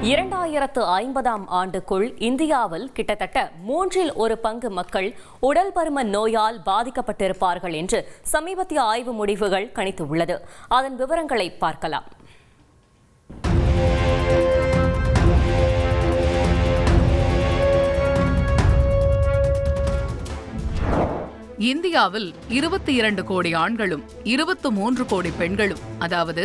2050ஆம் ஆண்டுக்குள் இந்தியாவில் கிட்டத்தட்ட 1/3 மக்கள் உடல் பருமன் நோயால் பாதிக்கப்பட்டிருப்பார்கள் என்று சமீபத்திய ஆய்வு முடிவுகள் கணித்துள்ளது. அதன் விவரங்களை பார்க்கலாம். இந்தியாவில் 22 கோடி ஆண்களும் 23 கோடி பெண்களும், அதாவது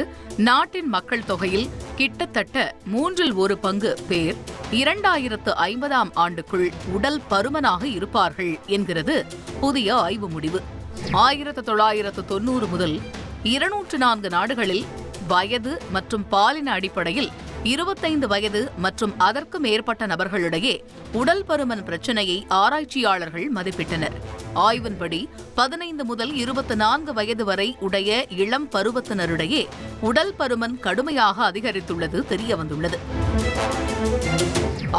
நாட்டின் மக்கள் தொகையில் கிட்டத்தட்ட 1/3 பேர் 2050ஆம் ஆண்டுக்குள் உடல் பருமனாக இருப்பார்கள் என்கிறது புதிய ஆய்வு முடிவு. 1990 முதல் 204 நாடுகளில் வயது மற்றும் பாலின அடிப்படையில் 25 வயது மற்றும் அதற்கு மேற்பட்ட நபர்களிடையே உடல் பருமன் பிரச்சினையை ஆராய்ச்சியாளர்கள் மதிப்பிட்டனர். ஆய்வின்படி 15 முதல் 24 வயது வரை உடைய இளம் பருவத்தினரிடையே உடல் பருமன் கடுமையாக அதிகரித்துள்ளது தெரியவந்துள்ளது.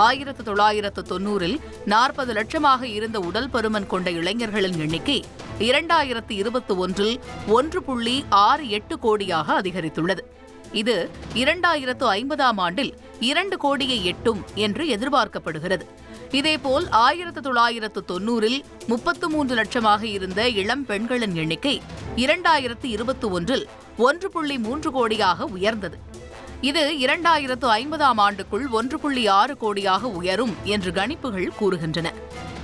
1990இல் 40 லட்சமாக இருந்த உடல் பருமன் கொண்ட இளைஞர்களின் எண்ணிக்கை 2021இல் 1.68 கோடியாக அதிகரித்துள்ளது. இது 2050ஆம் ஆண்டில் 2 கோடியை எட்டும் என்று எதிர்பார்க்கப்படுகிறது. இதேபோல் 1990இல் 33 லட்சமாக இருந்த இளம் பெண்களின் எண்ணிக்கை 2021இல் 1.3 கோடியாக உயர்ந்தது. இது 2050ஆம் ஆண்டுக்குள் 1.6 கோடியாக உயரும் என்று கணிப்புகள் கூறுகின்றன.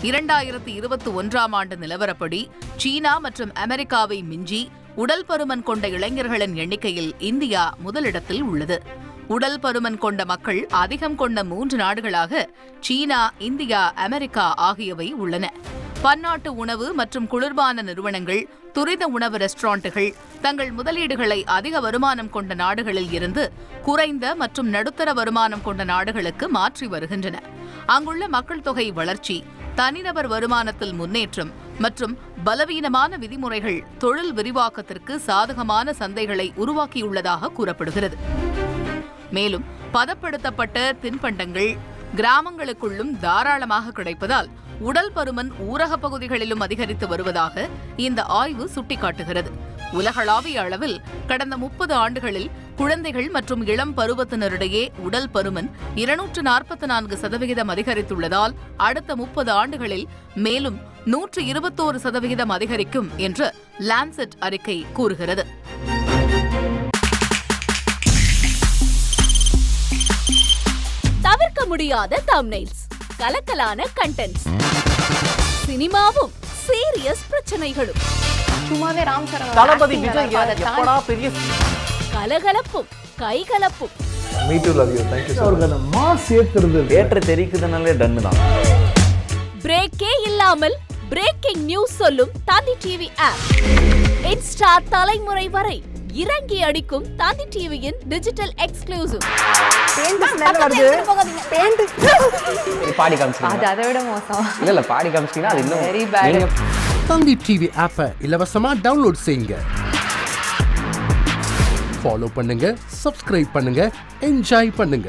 2021ஆம் ஆண்டு நிலவரப்படி சீனா மற்றும் அமெரிக்காவை மிஞ்சி உடல் பருமன் கொண்ட இளைஞர்களின் எண்ணிக்கையில் இந்தியா முதலிடத்தில் உள்ளது. உடல் பருமன் கொண்ட மக்கள் அதிகம் கொண்ட 3 நாடுகளாக சீனா, இந்தியா, அமெரிக்கா ஆகியவை உள்ளன. பன்னாட்டு உணவு மற்றும் குளிர்பான நிறுவனங்கள், துரித உணவு ரெஸ்டாரண்ட்டுகள் தங்கள் முதலீடுகளை அதிக வருமானம் கொண்ட நாடுகளில் இருந்து குறைந்த மற்றும் நடுத்தர வருமானம் கொண்ட நாடுகளுக்கு மாற்றி வருகின்றன. அங்குள்ள மக்கள் தொகை வளர்ச்சி, தனிநபர் வருமானத்தில் முன்னேற்றம் மற்றும் பலவீனமான விதிமுறைகள் தொழில் விரிவாக்கத்திற்கு சாதகமான சந்தைகளை உருவாக்கியுள்ளதாக கூறப்படுகிறது. மேலும் பதப்படுத்தப்பட்ட தின்பண்டங்கள் கிராமங்களுக்குள்ளும் தாராளமாக கிடைப்பதால் உடல் பருமன் ஊரகப் பகுதிகளிலும் அதிகரித்து வருவதாக இந்த ஆய்வு சுட்டிக்காட்டுகிறது. உலகளாவிய அளவில் கடந்த 30 ஆண்டுகளில் குழந்தைகள் மற்றும் இளம் பருவத்தினரிடையே உடல் பருமன் 244% அதிகரித்துள்ளதால் அடுத்த 30 ஆண்டுகளில் மேலும் 121% அதிகரிக்கும் என்று லான்செட் அறிக்கை கூறுகிறது. தவிர்க்க முடியாத தம்ப்நெயில்ஸ், கலக்கலான கண்டென்ட்ஸ், சினிமாவும் சீரியஸ் பிரச்சனைகளும், சும்மாவே ராம்சரண் தளபதி விஜய் எப்படா பெரிய கலகலப்பும் கைகலப்பும். Me too love you. Thank you அவர்களை மாஸ் ஏத்துறது தியேட்டர் தெரிக்குதுனாலே டன் தான். பிரேக்கே இல்லாமல் பிரேக்கிங் நியூஸ் சொல்லும் தந்தி டிவி ஆப். இன்ஸ்டா தலைமுறை வரை இறங்கி அடிக்கும் தந்தி டிவியின் டிஜிட்டல் எக்ஸ்க்ளூசிவ். பாடி காமிச்சிங்க. அது அதை விட மோசம். இல்ல பாடி காமிச்சிங்கன்னா அது இன்னும் வெரி பேட். தந்தி டிவி ஆப்பை இலவசமா டவுன்லோட் செய்யுங்க. ஃபாலோ பண்ணுங்க, சப்ஸ்கிரைப் பண்ணுங்க, என்ஜாய் பண்ணுங்க.